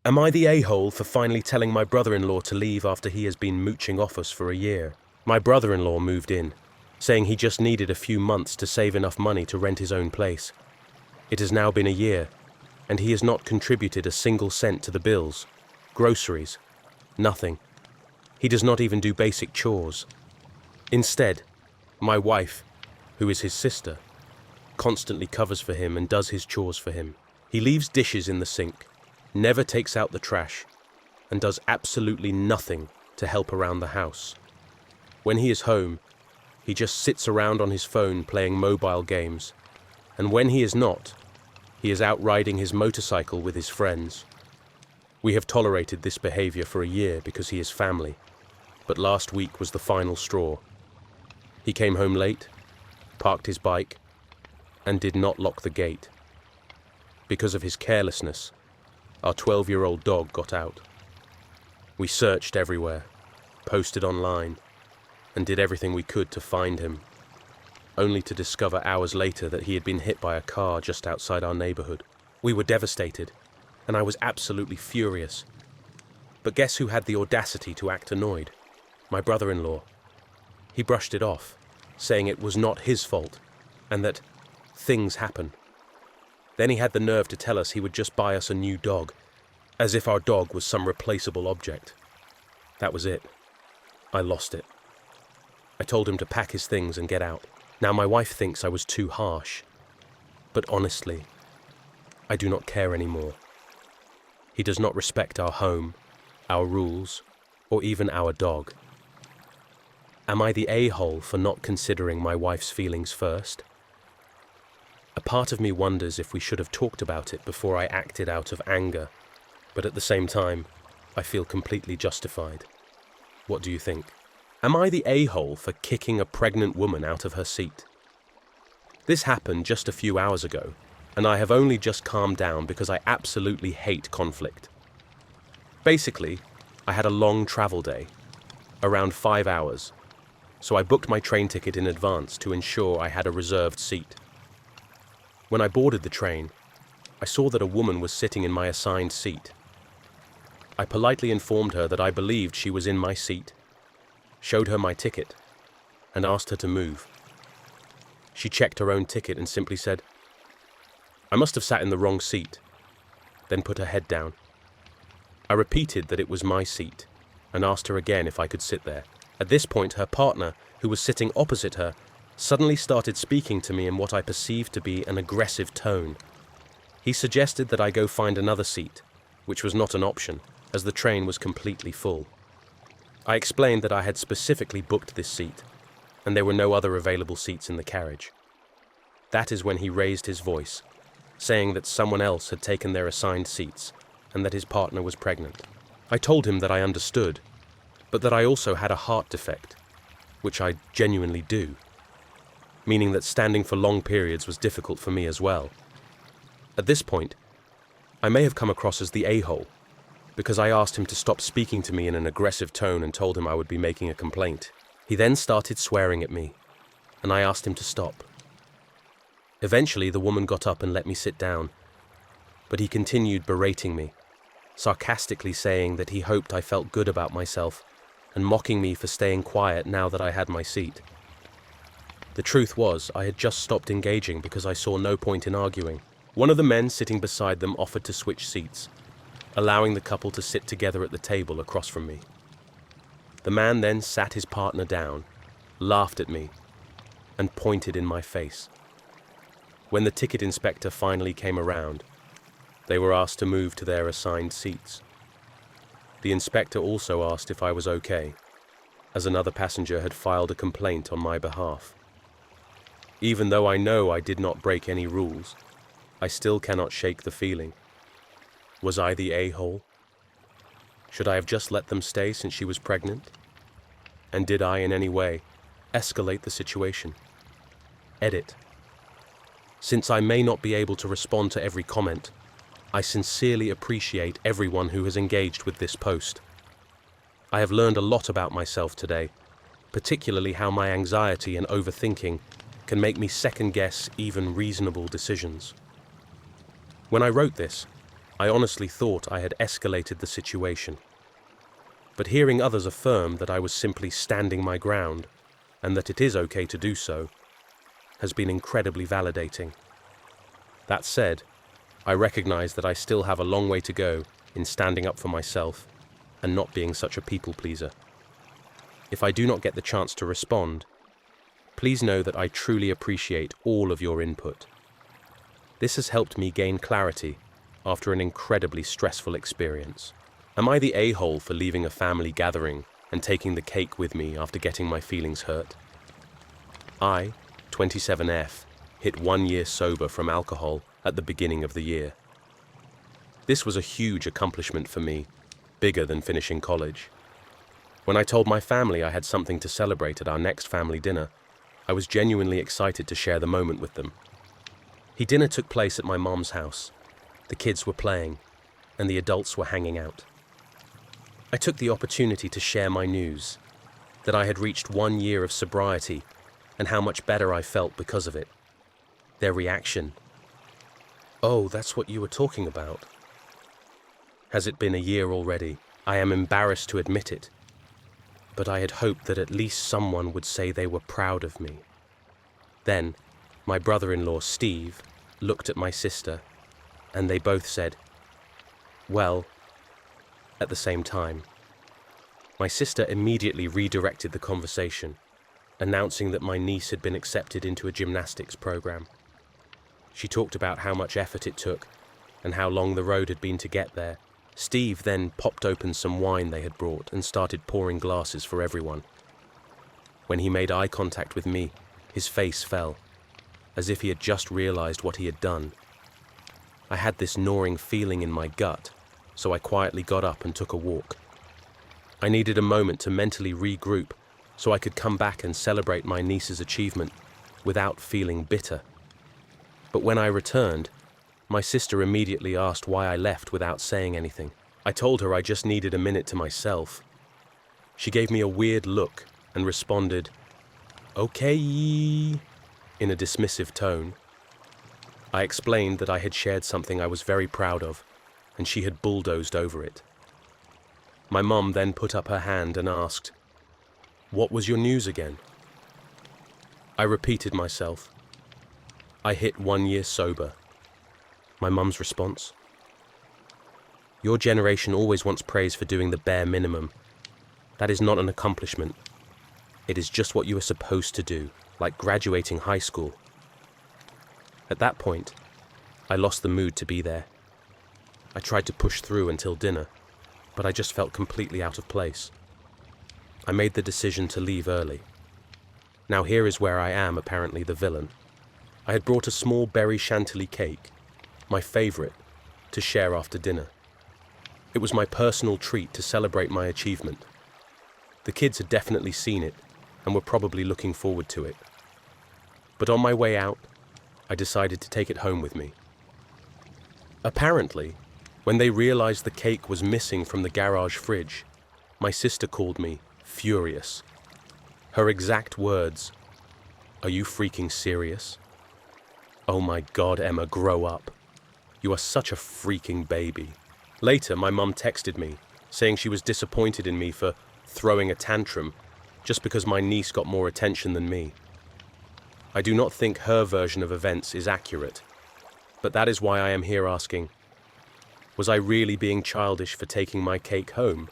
Am I the a-hole for finally telling my brother-in-law to leave after he has been mooching off us for a year? My brother-in-law moved in, saying he just needed a few months to save enough money to rent his own place. It has now been a year, and he has not contributed a single cent to the bills, groceries, nothing. He does not even do basic chores. Instead, my wife, who is his sister, constantly covers for him and does his chores for him. He leaves dishes in the sink, never takes out the trash, and does absolutely nothing to help around the house. When he is home, he just sits around on his phone playing mobile games, and when he is not, he is out riding his motorcycle with his friends. We have tolerated this behavior for a year because he is family, but last week was the final straw. He came home late, parked his bike, and did not lock the gate. Because of his carelessness, our 12-year-old dog got out. We searched everywhere, posted online, and did everything we could to find him, only to discover hours later that he had been hit by a car just outside our neighborhood. We were devastated, and I was absolutely furious. But guess who had the audacity to act annoyed? My brother-in-law. He brushed it off, saying it was not his fault, and that things happen. Then he had the nerve to tell us he would just buy us a new dog, as if our dog was some replaceable object. That was it. I lost it. I told him to pack his things and get out. Now my wife thinks I was too harsh, but honestly, I do not care anymore. He does not respect our home, our rules, or even our dog. Am I the a-hole for not considering my wife's feelings first? A part of me wonders if we should have talked about it before I acted out of anger, but at the same time, I feel completely justified. What do you think? Am I the a-hole for kicking a pregnant woman out of her seat? This happened just a few hours ago, and I have only just calmed down because I absolutely hate conflict. Basically, I had a long travel day, around 5 hours, so I booked my train ticket in advance to ensure I had a reserved seat. When I boarded the train, I saw that a woman was sitting in my assigned seat. I politely informed her that I believed she was in my seat, showed her my ticket, and asked her to move. She checked her own ticket and simply said, "I must have sat in the wrong seat," then put her head down. I repeated that it was my seat and asked her again if I could sit there. At this point, her partner, who was sitting opposite her, suddenly started speaking to me in what I perceived to be an aggressive tone. He suggested that I go find another seat, which was not an option, as the train was completely full. I explained that I had specifically booked this seat, and there were no other available seats in the carriage. That is when he raised his voice, saying that someone else had taken their assigned seats and that his partner was pregnant. I told him that I understood, but that I also had a heart defect, which I genuinely do, meaning that standing for long periods was difficult for me as well. At this point, I may have come across as the a-hole, because I asked him to stop speaking to me in an aggressive tone and told him I would be making a complaint. He then started swearing at me, and I asked him to stop. Eventually, the woman got up and let me sit down, but he continued berating me, sarcastically saying that he hoped I felt good about myself and mocking me for staying quiet now that I had my seat. The truth was, I had just stopped engaging because I saw no point in arguing. One of the men sitting beside them offered to switch seats, allowing the couple to sit together at the table across from me. The man then sat his partner down, laughed at me, and pointed in my face. When the ticket inspector finally came around, they were asked to move to their assigned seats. The inspector also asked if I was okay, as another passenger had filed a complaint on my behalf. Even though I know I did not break any rules, I still cannot shake the feeling. Was I the a-hole? Should I have just let them stay since she was pregnant? And did I in any way escalate the situation? Edit. Since I may not be able to respond to every comment, I sincerely appreciate everyone who has engaged with this post. I have learned a lot about myself today, particularly how my anxiety and overthinking can make me second-guess even reasonable decisions. When I wrote this, I honestly thought I had escalated the situation. But hearing others affirm that I was simply standing my ground, and that it is okay to do so, has been incredibly validating. That said, I recognize that I still have a long way to go in standing up for myself and not being such a people pleaser. If I do not get the chance to respond, please know that I truly appreciate all of your input. This has helped me gain clarity after an incredibly stressful experience. Am I the a-hole for leaving a family gathering and taking the cake with me after getting my feelings hurt? I, 27F, hit 1 year sober from alcohol at the beginning of the year. This was a huge accomplishment for me, bigger than finishing college. When I told my family I had something to celebrate at our next family dinner, I was genuinely excited to share the moment with them. Dinner took place at my mom's house. The kids were playing, and the adults were hanging out. I took the opportunity to share my news, that I had reached 1 year of sobriety and how much better I felt because of it. Their reaction: "Oh, that's what you were talking about." Has it been a year already? I am embarrassed to admit it, but I had hoped that at least someone would say they were proud of me. Then, my brother-in-law, Steve, looked at my sister, and they both said, "Well," at the same time. My sister immediately redirected the conversation, announcing that my niece had been accepted into a gymnastics program. She talked about how much effort it took and how long the road had been to get there. Steve then popped open some wine they had brought and started pouring glasses for everyone. When he made eye contact with me, his face fell, as if he had just realized what he had done. I had this gnawing feeling in my gut, so I quietly got up and took a walk. I needed a moment to mentally regroup so I could come back and celebrate my niece's achievement without feeling bitter. But when I returned, my sister immediately asked why I left without saying anything. I told her I just needed a minute to myself. She gave me a weird look and responded, "Okay," in a dismissive tone. I explained that I had shared something I was very proud of, and she had bulldozed over it. My mum then put up her hand and asked, "What was your news again?" I repeated myself. "I hit 1 year sober." My mum's response: "Your generation always wants praise for doing the bare minimum. That is not an accomplishment. It is just what you are supposed to do, like graduating high school." At that point, I lost the mood to be there. I tried to push through until dinner, but I just felt completely out of place. I made the decision to leave early. Now here is where I am apparently the villain. I had brought a small berry chantilly cake, my favorite, to share after dinner. It was my personal treat to celebrate my achievement. The kids had definitely seen it and were probably looking forward to it. But on my way out, I decided to take it home with me. Apparently, when they realized the cake was missing from the garage fridge, my sister called me furious. Her exact words: "Are you freaking serious? Oh my God, Emma, grow up. You are such a freaking baby." Later, my mum texted me, saying she was disappointed in me for throwing a tantrum just because my niece got more attention than me. I do not think her version of events is accurate, but that is why I am here asking, was I really being childish for taking my cake home?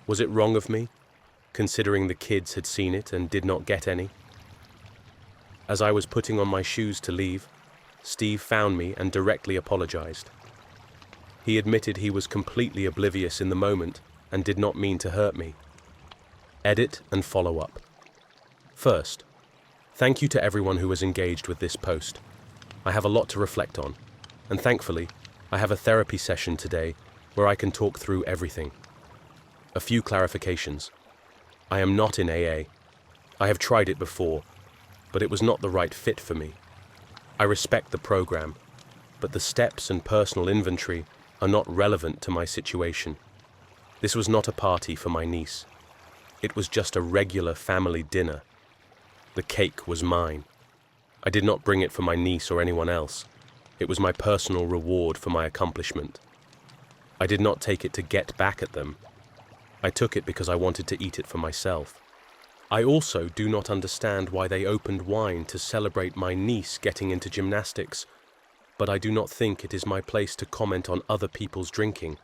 Was it wrong of me, considering the kids had seen it and did not get any? As I was putting on my shoes to leave, Steve found me and directly apologized. He admitted he was completely oblivious in the moment and did not mean to hurt me. Edit and follow up. First, thank you to everyone who was engaged with this post. I have a lot to reflect on, and thankfully, I have a therapy session today where I can talk through everything. A few clarifications. I am not in AA. I have tried it before, but it was not the right fit for me. I respect the program, but the steps and personal inventory are not relevant to my situation. This was not a party for my niece. It was just a regular family dinner. The cake was mine. I did not bring it for my niece or anyone else. It was my personal reward for my accomplishment. I did not take it to get back at them. I took it because I wanted to eat it for myself. I also do not understand why they opened wine to celebrate my niece getting into gymnastics, but I do not think it is my place to comment on other people's drinking.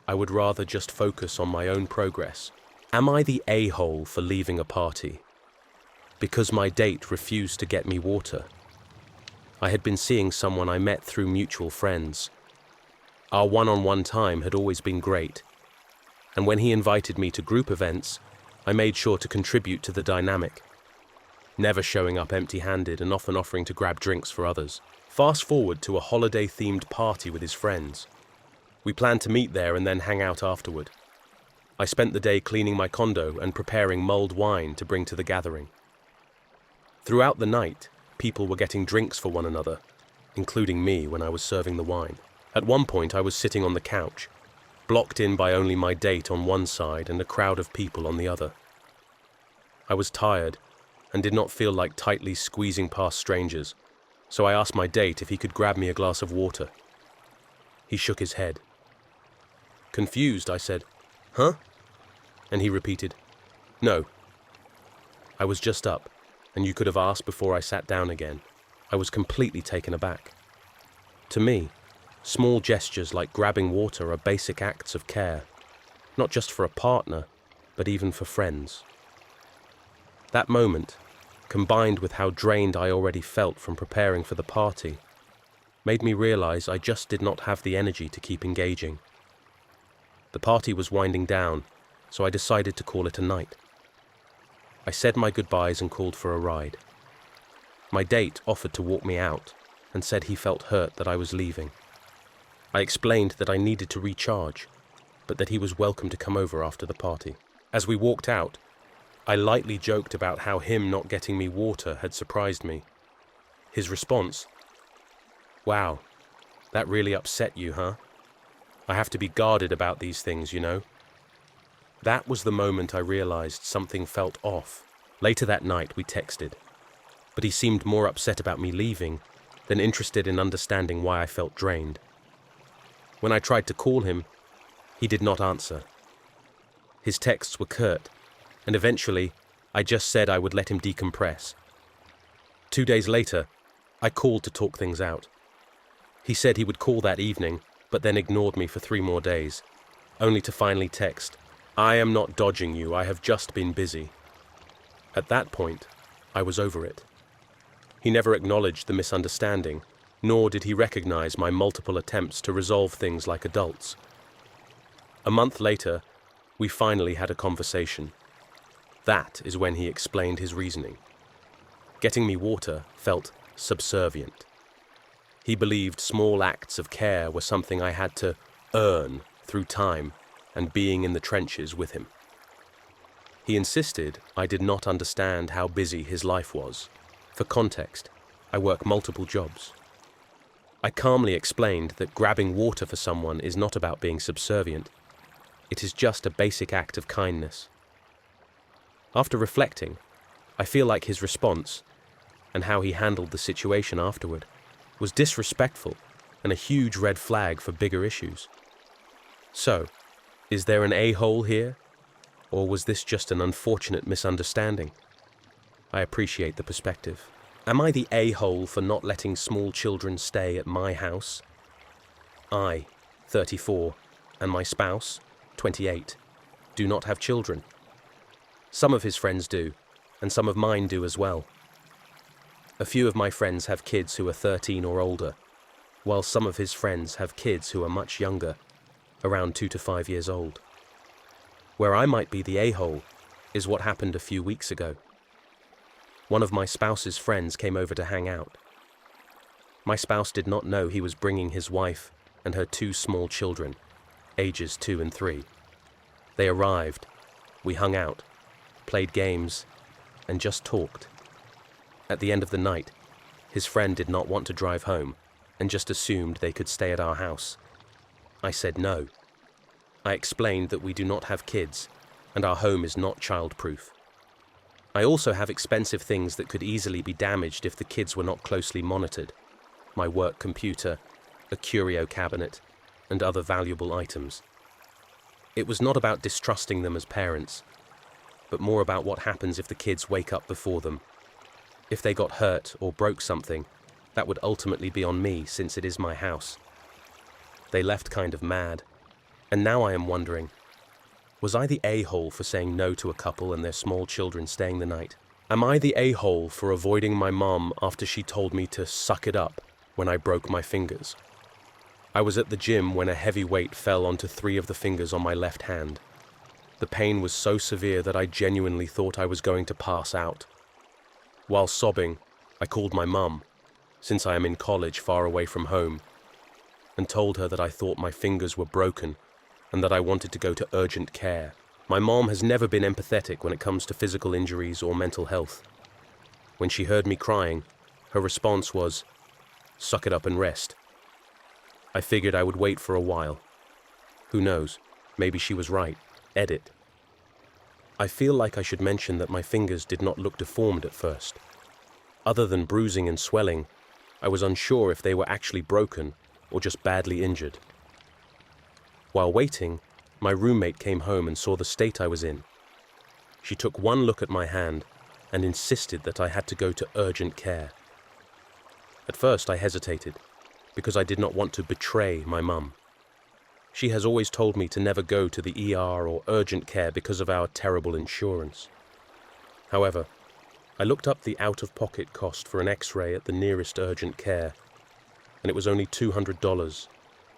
I would rather just focus on my own progress. Am I the a-hole for leaving a party? Because my date refused to get me water. I had been seeing someone I met through mutual friends. Our one-on-one time had always been great, and when he invited me to group events, I made sure to contribute to the dynamic, never showing up empty-handed and often offering to grab drinks for others. Fast forward to a holiday-themed party with his friends. We planned to meet there and then hang out afterward. I spent the day cleaning my condo and preparing mulled wine to bring to the gathering. Throughout the night, people were getting drinks for one another, including me when I was serving the wine. At one point, I was sitting on the couch, blocked in by only my date on one side and a crowd of people on the other. I was tired and did not feel like tightly squeezing past strangers, so I asked my date if he could grab me a glass of water. He shook his head. Confused, I said, "Huh?" And he repeated, "No." I was just up, and you could have asked before I sat down again. I was completely taken aback. To me, small gestures like grabbing water are basic acts of care, not just for a partner, but even for friends. That moment, combined with how drained I already felt from preparing for the party, made me realize I just did not have the energy to keep engaging. The party was winding down, so I decided to call it a night. I said my goodbyes and called for a ride. My date offered to walk me out and said he felt hurt that I was leaving. I explained that I needed to recharge, but that he was welcome to come over after the party. As we walked out, I lightly joked about how him not getting me water had surprised me. His response, "Wow, that really upset you, huh? I have to be guarded about these things, you know." That was the moment I realized something felt off. Later that night, we texted, but he seemed more upset about me leaving than interested in understanding why I felt drained. When I tried to call him, he did not answer. His texts were curt, and eventually, I just said I would let him decompress. 2 days later, I called to talk things out. He said he would call that evening, but then ignored me for 3 more days, only to finally text, "I am not dodging you, I have just been busy." At that point, I was over it. He never acknowledged the misunderstanding, nor did he recognize my multiple attempts to resolve things like adults. A month later, we finally had a conversation. That is when he explained his reasoning. Getting me water felt subservient. He believed small acts of care were something I had to earn through time and being in the trenches with him. He insisted I did not understand how busy his life was. For context, I work multiple jobs. I calmly explained that grabbing water for someone is not about being subservient. It is just a basic act of kindness. After reflecting, I feel like his response, and how he handled the situation afterward, was disrespectful and a huge red flag for bigger issues. So, is there an a-hole here? Or was this just an unfortunate misunderstanding? I appreciate the perspective. Am I the a-hole for not letting small children stay at my house? I, 34, and my spouse, 28, do not have children. Some of his friends do, and some of mine do as well. A few of my friends have kids who are 13 or older, while some of his friends have kids who are much younger, around 2 to 5 years old. Where I might be the a-hole is what happened a few weeks ago. One of my spouse's friends came over to hang out. My spouse did not know he was bringing his wife and her 2 small children, ages 2 and 3. They arrived, we hung out, played games, and just talked. At the end of the night, his friend did not want to drive home and just assumed they could stay at our house. I said no. I explained that we do not have kids and our home is not child-proof. I also have expensive things that could easily be damaged if the kids were not closely monitored. my work computer, a curio cabinet, and other valuable items. It was not about distrusting them as parents, but more about what happens if the kids wake up before them. If they got hurt or broke something, that would ultimately be on me since it is my house. They left kind of mad, and now I am wondering, was I the a-hole for saying no to a couple and their small children staying the night? Am I the a-hole for avoiding my mom after she told me to suck it up when I broke my fingers? I was at the gym when a heavy weight fell onto 3 of the fingers on my left hand. The pain was so severe that I genuinely thought I was going to pass out. While sobbing, I called my mum, since I am in college far away from home, and told her that I thought my fingers were broken and that I wanted to go to urgent care. My mom has never been empathetic when it comes to physical injuries or mental health. When she heard me crying, her response was, "Suck it up and rest." I figured I would wait for a while. Who knows, maybe she was right. Edit. I feel like I should mention that my fingers did not look deformed at first. Other than bruising and swelling, I was unsure if they were actually broken or just badly injured. While waiting, my roommate came home and saw the state I was in. She took one look at my hand and insisted that I had to go to urgent care. At first I hesitated, because I did not want to betray my mum. She has always told me to never go to the ER or urgent care because of our terrible insurance. However, I looked up the out-of-pocket cost for an X-ray at the nearest urgent care, and it was only $200,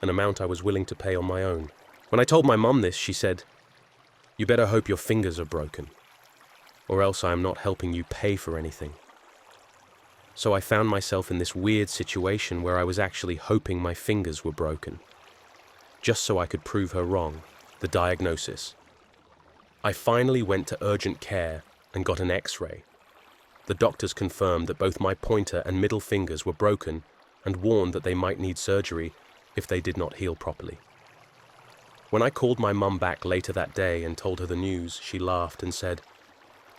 an amount I was willing to pay on my own. When I told my mum this, she said, "You better hope your fingers are broken, or else I am not helping you pay for anything." So I found myself in this weird situation where I was actually hoping my fingers were broken, just so I could prove her wrong. The diagnosis. I finally went to urgent care and got an X-ray. The doctors confirmed that both my pointer and middle fingers were broken and warned that they might need surgery if they did not heal properly. When I called my mum back later that day and told her the news, she laughed and said,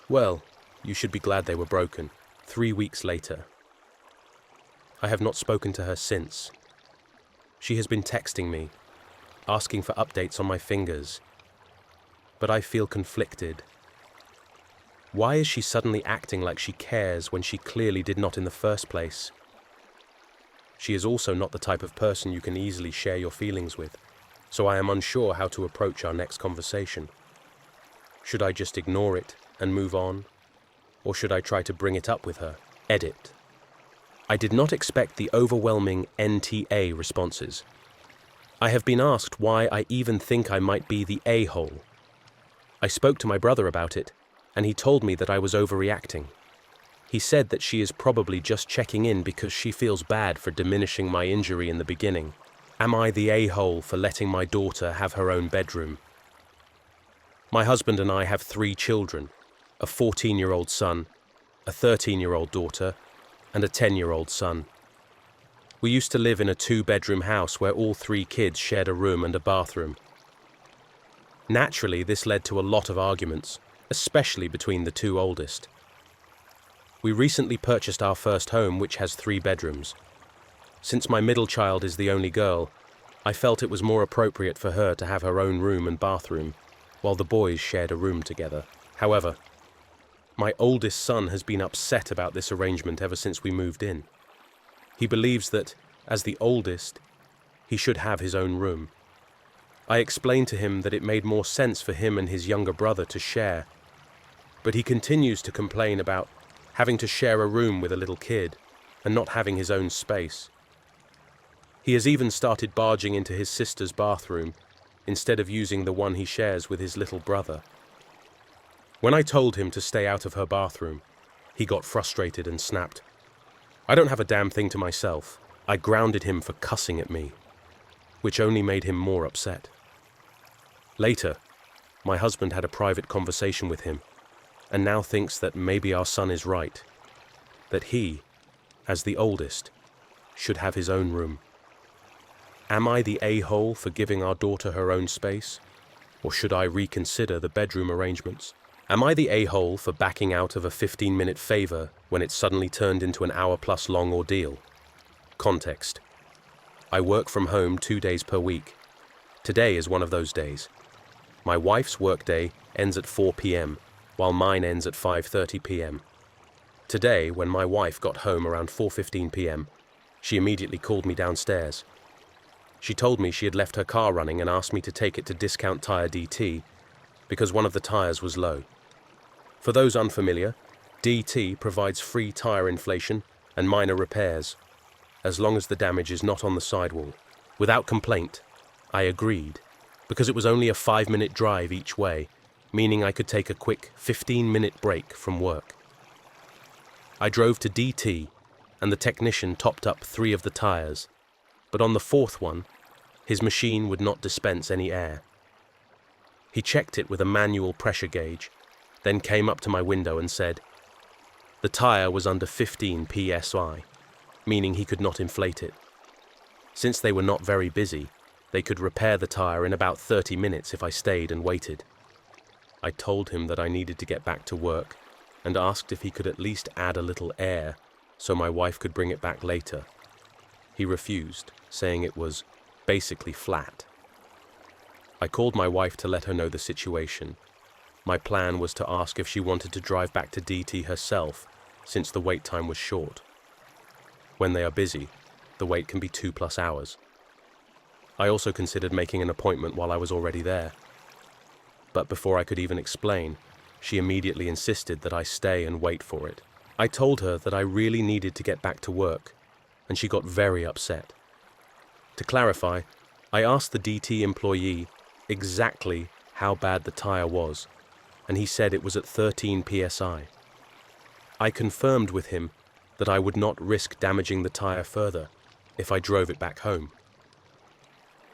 "Well, you should be glad they were broken." 3 weeks later. I have not spoken to her since. She has been texting me, asking for updates on my fingers, but I feel conflicted. Why is she suddenly acting like she cares when she clearly did not in the first place? She is also not the type of person you can easily share your feelings with, so I am unsure how to approach our next conversation. Should I just ignore it and move on? Or should I try to bring it up with her? Edit. I did not expect the overwhelming NTA responses. I have been asked why I even think I might be the a-hole. I spoke to my brother about it, and he told me that I was overreacting. He said that she is probably just checking in because she feels bad for diminishing my injury in the beginning. Am I the a-hole for letting my daughter have her own bedroom? My husband and I have 3 children, a 14-year-old son, a 13-year-old daughter, and a 10-year-old son. We used to live in a 2-bedroom house where all 3 kids shared a room and a bathroom. Naturally, this led to a lot of arguments, especially between the 2 oldest. We recently purchased our first home, which has 3 bedrooms. Since my middle child is the only girl, I felt it was more appropriate for her to have her own room and bathroom, while the boys shared a room together. However, my oldest son has been upset about this arrangement ever since we moved in. He believes that, as the oldest, he should have his own room. I explained to him that it made more sense for him and his younger brother to share, but he continues to complain about having to share a room with a little kid and not having his own space. He has even started barging into his sister's bathroom instead of using the one he shares with his little brother. When I told him to stay out of her bathroom, he got frustrated and snapped, "I don't have a damn thing to myself." I grounded him for cussing at me, which only made him more upset. Later, my husband had a private conversation with him, and now thinks that maybe our son is right, that he, as the oldest, should have his own room. Am I the a-hole for giving our daughter her own space, or should I reconsider the bedroom arrangements? Am I the a-hole for backing out of a 15-minute favor when it suddenly turned into an hour-plus long ordeal? Context. I work from home 2 days per week. Today is one of those days. My wife's workday ends at 4 p.m., while mine ends at 5:30 p.m. Today, when my wife got home around 4:15 p.m., she immediately called me downstairs. She told me she had left her car running and asked me to take it to Discount Tire DT because one of the tires was low. For those unfamiliar, DT provides free tire inflation and minor repairs, as long as the damage is not on the sidewall. Without complaint, I agreed, because it was only a 5-minute drive each way, meaning I could take a quick 15-minute break from work. I drove to DT, and the technician topped up 3 of the tires, but on the 4th one, his machine would not dispense any air. He checked it with a manual pressure gauge, then came up to my window and said, the tire was under 15 psi, meaning he could not inflate it. Since they were not very busy, they could repair the tire in about 30 minutes if I stayed and waited. I told him that I needed to get back to work and asked if he could at least add a little air so my wife could bring it back later. He refused, saying it was basically flat. I called my wife to let her know the situation. My plan was to ask if she wanted to drive back to DT herself, since the wait time was short. When they are busy, the wait can be 2+ hours. I also considered making an appointment while I was already there. But before I could even explain, she immediately insisted that I stay and wait for it. I told her that I really needed to get back to work, and she got very upset. To clarify, I asked the DT employee exactly how bad the tire was, and he said it was at 13 psi. I confirmed with him that I would not risk damaging the tire further if I drove it back home.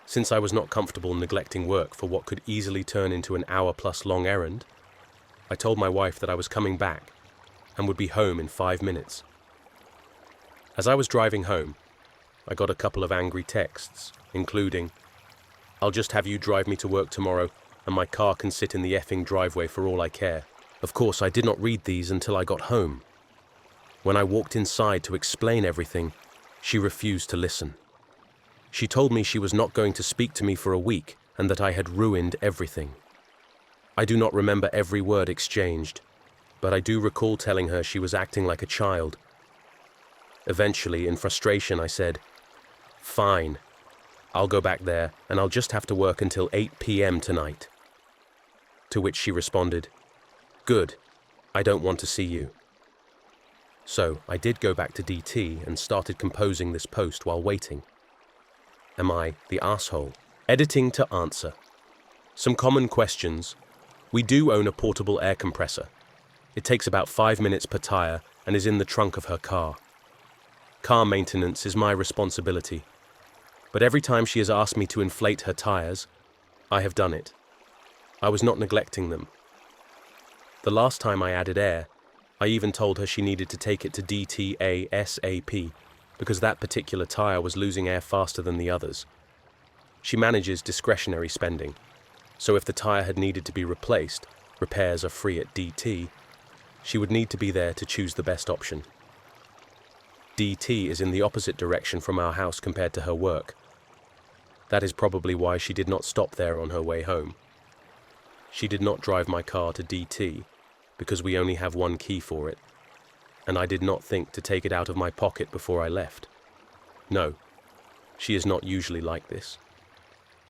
Since I was not comfortable neglecting work for what could easily turn into an hour-plus long errand, I told my wife that I was coming back and would be home in 5 minutes. As I was driving home, I got a couple of angry texts, including, "I'll just have you drive me to work tomorrow, and my car can sit in the effing driveway for all I care." Of course, I did not read these until I got home. When I walked inside to explain everything, she refused to listen. She told me she was not going to speak to me for a week and that I had ruined everything. I do not remember every word exchanged, but I do recall telling her she was acting like a child. Eventually, in frustration, I said, "Fine, I'll go back there and I'll just have to work until 8 p.m. tonight." To which she responded, "Good, I don't want to see you." So I did go back to DT and started composing this post while waiting. Am I the asshole? Editing to answer. Some common questions. We do own a portable air compressor. It takes about 5 minutes per tire and is in the trunk of her car. Car maintenance is my responsibility, but every time she has asked me to inflate her tires, I have done it. I was not neglecting them. The last time I added air, I even told her she needed to take it to DT ASAP because that particular tire was losing air faster than the others. She manages discretionary spending, so if the tire had needed to be replaced, repairs are free at DT, she would need to be there to choose the best option. DT is in the opposite direction from our house compared to her work. That is probably why she did not stop there on her way home. She did not drive my car to DT because we only have one key for it, and I did not think to take it out of my pocket before I left. No, she is not usually like this.